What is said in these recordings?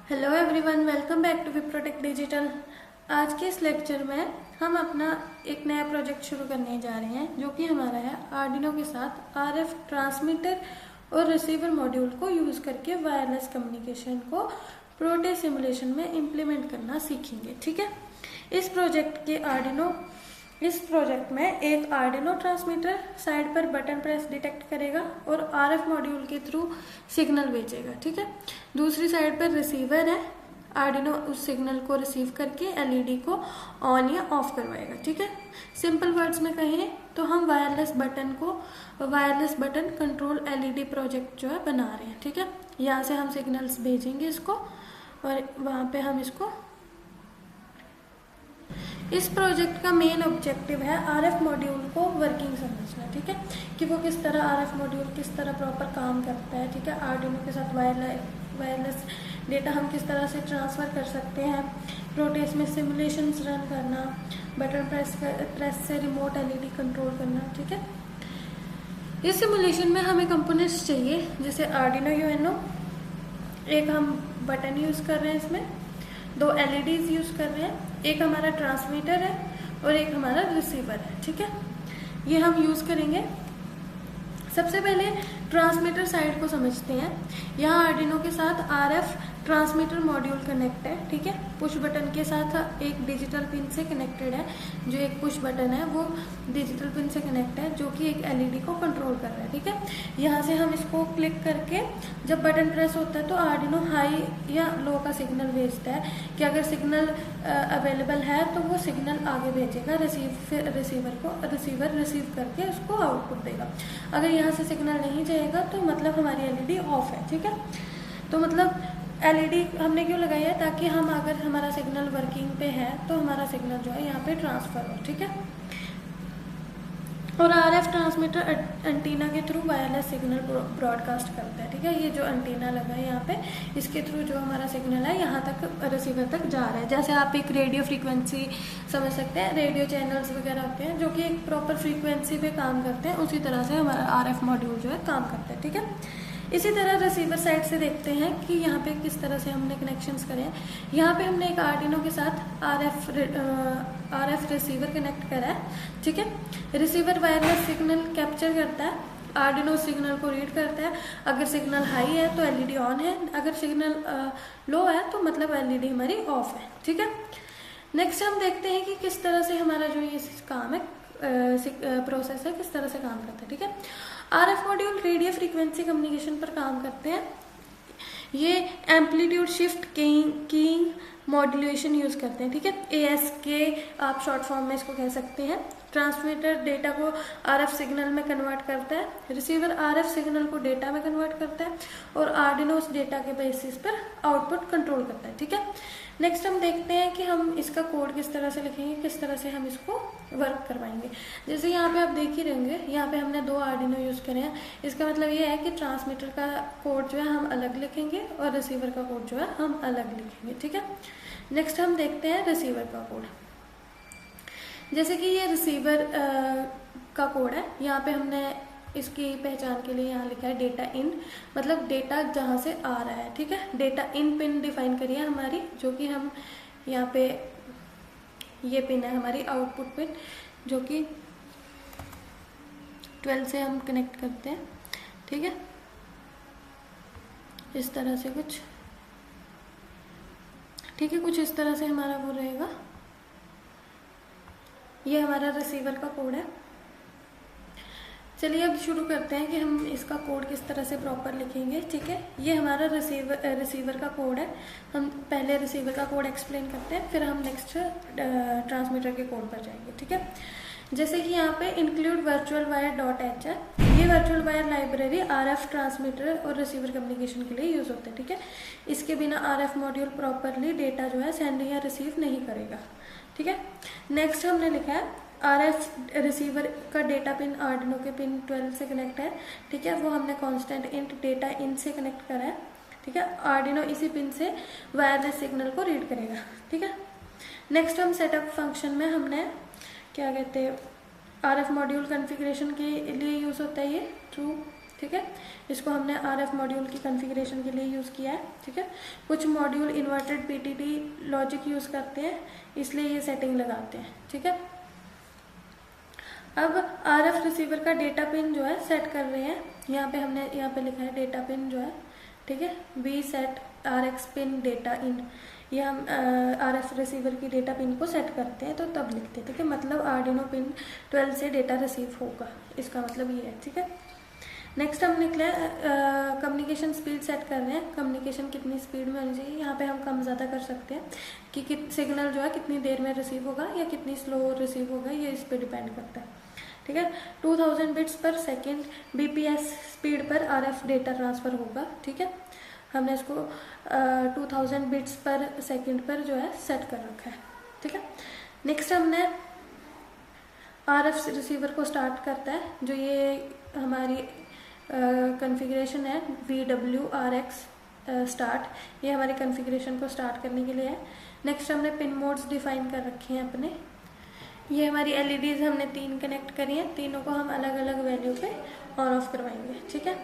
Hello everyone, welcome back to Viprotech Digital. आज के इस लेक्चर में हम अपना एक नया प्रोजेक्ट शुरू करने जा रहे हैं जो कि हमारा है आर्डिनो के साथ आरएफ ट्रांसमीटर और रिसीवर मॉड्यूल को यूज करके वायरलेस कम्युनिकेशन को प्रोटे सिमुलेशन में इम्प्लीमेंट करना सीखेंगे। ठीक है, इस प्रोजेक्ट में एक आर्डिनो ट्रांसमीटर साइड पर बटन प्रेस डिटेक्ट करेगा और आरएफ मॉड्यूल के थ्रू सिग्नल भेजेगा। ठीक है, दूसरी साइड पर रिसीवर है, आर्डिनो उस सिग्नल को रिसीव करके एलईडी को ऑन या ऑफ करवाएगा। ठीक है, सिंपल वर्ड्स में कहें तो हम wireless button control LED project जो है बना रहे हैं। ठीक है, यहाँ से हम सिग्नल्स भेजेंगे इसको और वहाँ पे हम इसको इस प्रोजेक्ट का मेन ऑब्जेक्टिव है आरएफ मॉड्यूल को वर्किंग समझना। ठीक है, कि वो किस तरह आरएफ मॉड्यूल किस तरह प्रॉपर काम करता है। ठीक है, आर्डिनो के साथ वायरलेस डेटा हम किस तरह से ट्रांसफ़र कर सकते हैं, प्रोटेस में सिमुलेशंस रन करना, बटन प्रेस से रिमोट एलईडी कंट्रोल करना। ठीक है, इस सिमुलेशन में हमें कंपोनेंट्स चाहिए जैसे आर्डिनो यूएनओ, एक हम बटन यूज़ कर रहे हैं, इसमें 2 एलईडीज यूज़ कर रहे हैं, एक हमारा ट्रांसमीटर है और एक हमारा रिसीवर है। ठीक है, ये हम यूज़ करेंगे। सबसे पहले ट्रांसमीटर साइड को समझते हैं। यहाँ आर्डिनो के साथ आरएफ ट्रांसमीटर मॉड्यूल कनेक्ट है। ठीक है, पुश बटन के साथ एक डिजिटल पिन से कनेक्टेड है। जो एक पुश बटन है वो डिजिटल पिन से कनेक्ट है जो कि एक एलईडी को कंट्रोल कर रहा है। ठीक है, यहाँ से हम इसको क्लिक करके जब बटन प्रेस होता है तो आर्डिनो हाई या लो का सिग्नल भेजता है कि अगर सिग्नल अवेलेबल है तो वो सिग्नल आगे भेजेगा रिसीवर रिसीव करके उसको आउटपुट देगा। अगर यहाँ से सिग्नल नहीं जाएगा तो मतलब हमारी एलईडी ऑफ है। ठीक है, तो मतलब एलईडी हमने क्यों लगाई है, ताकि हम अगर हमारा सिग्नल वर्किंग पे है तो हमारा सिग्नल जो है यहाँ पे ट्रांसफर हो। ठीक है, और आरएफ ट्रांसमीटर एंटीना के थ्रू वायरलेस सिग्नल ब्रॉडकास्ट करता है। ठीक है, ये जो एंटीना लगा है यहाँ पे, इसके थ्रू जो हमारा सिग्नल है यहाँ तक रिसीवर तक जा रहा है। जैसे आप एक रेडियो फ्रीक्वेंसी समझ सकते हैं, रेडियो चैनल्स वगैरह होते हैं जो कि एक प्रॉपर फ्रीक्वेंसी पे काम करते हैं, उसी तरह से हमारा आरएफ मॉड्यूल जो है काम करता है। ठीक है, इसी तरह रिसीवर साइड से देखते हैं कि यहाँ पे किस तरह से हमने कनेक्शंस करे हैं। यहाँ पे हमने एक आर्डिनो के साथ आरएफ रिसीवर कनेक्ट करा है। ठीक है, रिसीवर वायरलेस सिग्नल कैप्चर करता है, आर्डिनो सिग्नल को रीड करता है। अगर सिग्नल हाई है तो एलईडी ऑन है, अगर सिग्नल लो है तो मतलब एलईडी हमारी ऑफ है। ठीक है, नेक्स्ट हम देखते हैं कि किस तरह से हमारा जो ये काम है प्रोसेस है किस तरह से काम करता है। ठीक है, RF module radio frequency communication पर काम करते हैं। ये amplitude shift keying modulation use करते हैं। ठीक है, ASK आप शॉर्ट फॉर्म में इसको कह सकते हैं। ट्रांसमीटर डेटा को आरएफ सिग्नल में कन्वर्ट करता है, रिसीवर आरएफ सिग्नल को डेटा में कन्वर्ट करता है और आर्डिनो उस डेटा के बेसिस पर आउटपुट कंट्रोल करता है। ठीक है, नेक्स्ट हम देखते हैं कि हम इसका कोड किस तरह से लिखेंगे, किस तरह से हम इसको वर्क करवाएंगे। जैसे यहाँ पे आप देख ही रहेंगे, यहाँ पे हमने 2 आर्डिनो यूज़ करे हैं। इसका मतलब ये है कि ट्रांसमीटर का कोड जो है हम अलग लिखेंगे और रिसीवर का कोड जो है हम अलग लिखेंगे। ठीक है, नेक्स्ट हम देखते हैं रिसीवर का कोड। जैसे कि ये रिसीवर का कोड है, यहाँ पे हमने इसकी पहचान के लिए यहाँ लिखा है डेटा इन, मतलब डेटा जहाँ से आ रहा है। ठीक है, डेटा इन पिन डिफाइन करिए हमारी, जो कि हम यहाँ पे ये पिन है हमारी आउटपुट पिन, जो कि 12 से हम कनेक्ट करते हैं। ठीक है, इस तरह से कुछ, ठीक है, कुछ इस तरह से हमारा वो रहेगा। ये हमारा रिसीवर का कोड है। चलिए अब शुरू करते हैं कि हम इसका कोड किस तरह से प्रॉपर लिखेंगे। ठीक है, ये हमारा रिसीवर का कोड है। हम पहले रिसीवर का कोड एक्सप्लेन करते हैं, फिर हम नेक्स्ट ट्रांसमीटर के कोड पर जाएंगे। ठीक है, जैसे कि यहाँ पे इंक्लूड वर्चुअल वायर .h है। ये virtual wire library RF transmitter और रिसीवर कम्युनिकेशन के लिए यूज होता है। ठीक है, इसके बिना आरएफ मॉड्यूल प्रॉपरली डेटा जो है सेंड या रिसीव नहीं करेगा। ठीक है, नेक्स्ट हमने लिखा है आरएफ रिसीवर का डेटा पिन आर्डिनो के पिन 12 से कनेक्ट है। ठीक है, वो हमने कांस्टेंट इंट डेटा इन से कनेक्ट करा है। ठीक है, आर्डिनो इसी पिन से वायरलेस सिग्नल को रीड करेगा। ठीक है, नेक्स्ट हम सेटअप फंक्शन में हमने क्या कहते हैं, आरएफ मॉड्यूल कॉन्फ़िगरेशन के लिए यूज होता है ये ट्रू ठीक है। इसको हमने RF मॉड्यूल की कॉन्फ़िगरेशन के लिए यूज़ किया है, ठीक है। कुछ module inverted PTT logic use करते हैं, इसलिए ये सेटिंग लगाते हैं, ठीक है। अब RF रिसीवर का डेटा पिन जो है सेट कर रहे हैं। यहाँ पे हमने यहाँ पे लिखा है डेटा पिन जो है, ठीक है, we set RX pin data in. ये हम RF रिसीवर की डेटा पिन को सेट करते हैं तो तब लिखते हैं, ठीक है। मतलब आर्डिनो पिन 12 से डेटा रिसीव होगा, इसका मतलब ये है, ठीक है। नेक्स्ट हम निकले कम्युनिकेशन स्पीड सेट कर रहे हैं। कम्युनिकेशन कितनी स्पीड में होनी चाहिए, यहाँ पे हम कम ज़्यादा कर सकते हैं कि सिग्नल जो है कितनी देर में रिसीव होगा या कितनी स्लो रिसीव होगा, ये इस पर डिपेंड करता है, ठीक है। 2000 बिट्स पर सेकेंड BPS स्पीड पर RF डेटा ट्रांसफ़र होगा, ठीक है। हमने इसको 2000 बिट्स पर सेकेंड पर जो है सेट कर रखा है, ठीक है। नेक्स्ट हमने RF रिसीवर को स्टार्ट करता है, जो ये हमारी कॉन्फ़िगरेशन है VWRX स्टार्ट, ये हमारी कॉन्फ़िगरेशन को स्टार्ट करने के लिए है। नेक्स्ट हमने पिन मोड्स डिफाइन कर रखे हैं अपने। ये हमारी LEDs हमने 3 कनेक्ट करी हैं, तीनों को हम अलग अलग वैल्यू पे ऑन ऑफ करवाएंगे, ठीक है।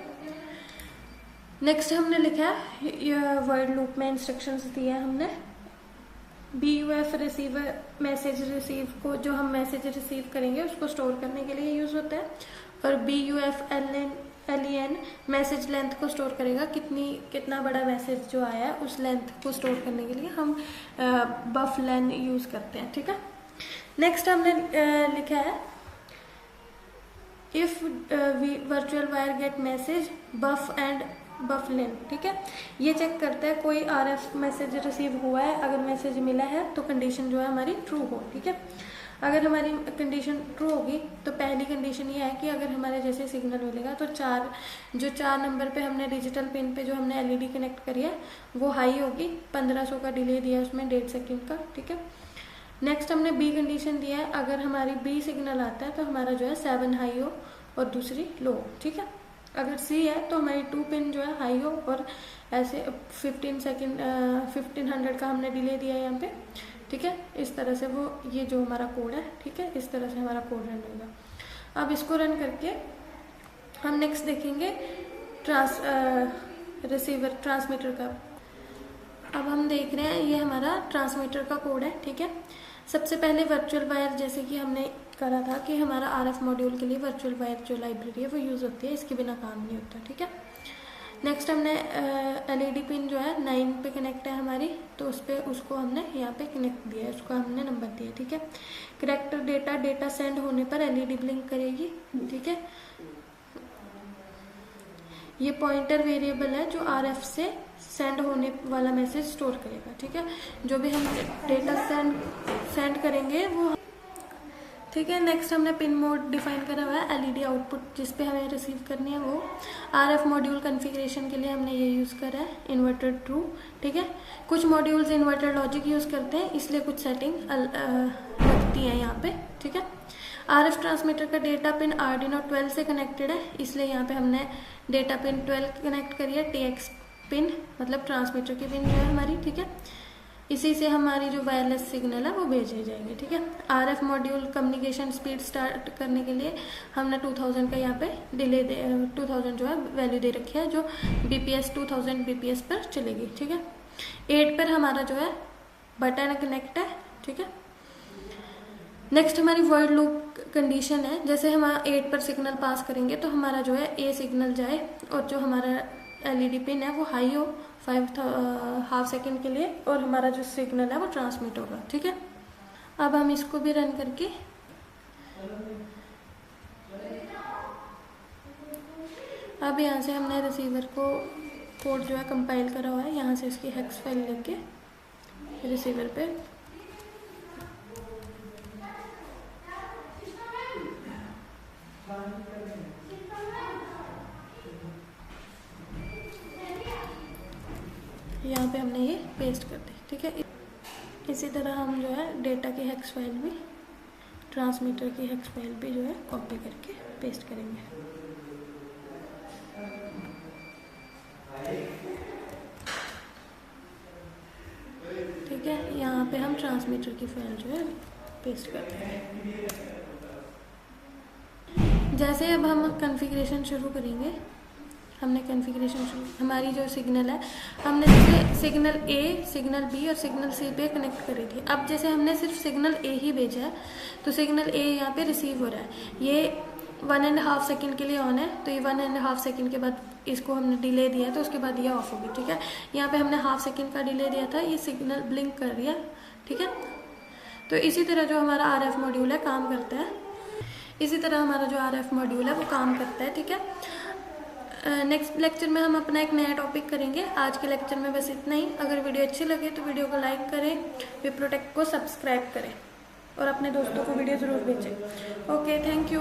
नेक्स्ट हमने लिखा है ये वर्ड लूप में इंस्ट्रक्शंस दिए हैं हमने। BUF रिसीवर मैसेज रिसीव को, जो हम मैसेज रिसीव करेंगे उसको स्टोर करने के लिए यूज़ होता है। और BUF LEN मैसेज लेंथ को स्टोर करेगा, कितना बड़ा मैसेज जो आया है उस लेंथ को स्टोर करने के लिए हम बफ लेन यूज़ करते हैं, ठीक है। नेक्स्ट हमने लिखा है if virtual wire get message buf and buf len, ठीक है। ये चेक करता है कोई RF मैसेज रिसीव हुआ है, अगर मैसेज मिला है तो कंडीशन जो है हमारी ट्रू हो, ठीक है। अगर हमारी कंडीशन ट्रू होगी तो पहली कंडीशन ये है कि अगर हमारे जैसे सिग्नल मिलेगा तो 4 नंबर पे हमने डिजिटल पिन पे जो हमने LED कनेक्ट करी है वो हाई होगी, 1500 का डिले दिया है उसमें 1.5 सेकेंड का, ठीक है। नेक्स्ट हमने B कंडीशन दिया है, अगर हमारी B सिग्नल आता है तो हमारा जो है 7 हाई हो और दूसरी लो, ठीक है। अगर C है तो हमारी 2 पिन जो है हाई हो और ऐसे 1500 का हमने डिले दिया है यहाँ पे, ठीक है। इस तरह से वो ये जो हमारा कोड है, ठीक है, इस तरह से हमारा कोड रन होगा। अब इसको रन करके हम नेक्स्ट देखेंगे ट्रांसमीटर का। अब हम देख रहे हैं ये हमारा ट्रांसमीटर का कोड है, ठीक है। सबसे पहले वर्चुअल वायर, जैसे कि हमने करा था कि हमारा RF मॉड्यूल के लिए वर्चुअल वायर जो लाइब्रेरी है वो यूज़ होती है, इसके बिना काम नहीं होता, ठीक है। नेक्स्ट हमने LED पिन जो है 9 पे कनेक्ट है हमारी, तो उसको हमने यहाँ पे कनेक्ट दिया है, उसको हमने नंबर दिया, ठीक है। करेक्टर डेटा सेंड होने पर LED ब्लिंक करेगी, ठीक है। ये पॉइंटर वेरिएबल है जो RF से सेंड होने वाला मैसेज स्टोर करेगा, ठीक है। जो भी हम डेटा सेंड करेंगे वो, ठीक है। नेक्स्ट हमने पिन मोड डिफाइन करा हुआ है, LED आउटपुट जिस पे हमें रिसीव करनी है वो। RF मॉड्यूल कॉन्फ़िगरेशन के लिए हमने ये यूज़ करा है इन्वर्टेड ट्रू, ठीक है। कुछ मॉड्यूल्स इन्वर्टेड लॉजिक यूज़ करते हैं, इसलिए कुछ सेटिंग लगती है यहाँ पे, ठीक है। RF ट्रांसमीटर का डेटा पिन आर्डिनो 12 से कनेक्टेड है, इसलिए यहाँ पे हमने डेटा पिन 12 कनेक्ट करी है। TX पिन मतलब ट्रांसमीटर की पिन जो है हमारी, ठीक है। इसी से हमारी जो वायरलेस सिग्नल है वो भेजे जाएंगे, ठीक है। RF module communication speed start करने के लिए हमने 2000 का यहाँ पे डिले 2000 जो है वैल्यू दे रखी है, जो BPS 2000 BPS पर चलेगी, ठीक है। 8 पर हमारा जो है बटन कनेक्ट है, ठीक है। नेक्स्ट हमारी वर्ड लूप कंडीशन है, जैसे हम 8 पर सिग्नल पास करेंगे तो हमारा जो है A सिग्नल जाए और जो हमारा LED पिन है वो हाई हो 5.5 सेकेंड के लिए, और हमारा जो सिग्नल है वो ट्रांसमिट होगा, ठीक है। अब हम इसको भी रन करके अब यहाँ से हमने रिसीवर को कोड जो है कंपाइल करा हुआ है, यहाँ से इसकी हेक्स फाइल लेके रिसीवर पे यहाँ पे हमने ये पेस्ट कर दी, ठीक है। इसी तरह हम जो है डेटा की हेक्स फाइल भी, ट्रांसमीटर की हेक्स फाइल भी जो है कॉपी करके पेस्ट करेंगे, ठीक है। यहाँ पे हम ट्रांसमीटर की फाइल जो है पेस्ट करते हैं। जैसे अब हम कॉन्फ़िगरेशन शुरू करेंगे हमने कॉन्फ़िगरेशन शुरू, हमारी जो सिग्नल है हमने जैसे सिग्नल ए, सिग्नल बी और सिग्नल सी पे कनेक्ट करी थी। अब जैसे हमने सिर्फ सिग्नल ए ही भेजा है तो सिग्नल ए यहाँ पे रिसीव हो रहा है। ये 1.5 सेकेंड के लिए ऑन है, तो ये 1.5 सेकेंड के बाद इसको हमने डिले दिया है तो उसके बाद ये ऑफ होगी, ठीक है। यहाँ पे हमने हाफ सेकेंड का डिले दिया था, ये सिग्नल ब्लिंक कर रही है, ठीक है। तो इसी तरह जो हमारा RF मॉड्यूल है काम करता है, इसी तरह हमारा जो RF मॉड्यूल है वो काम करता है, ठीक है। नेक्स्ट लेक्चर में हम अपना एक नया टॉपिक करेंगे। आज के लेक्चर में बस इतना ही। अगर वीडियो अच्छी लगे तो वीडियो को लाइक करें, विप्रोटेक को सब्सक्राइब करें और अपने दोस्तों को वीडियो ज़रूर भेजें। Okay, thank you.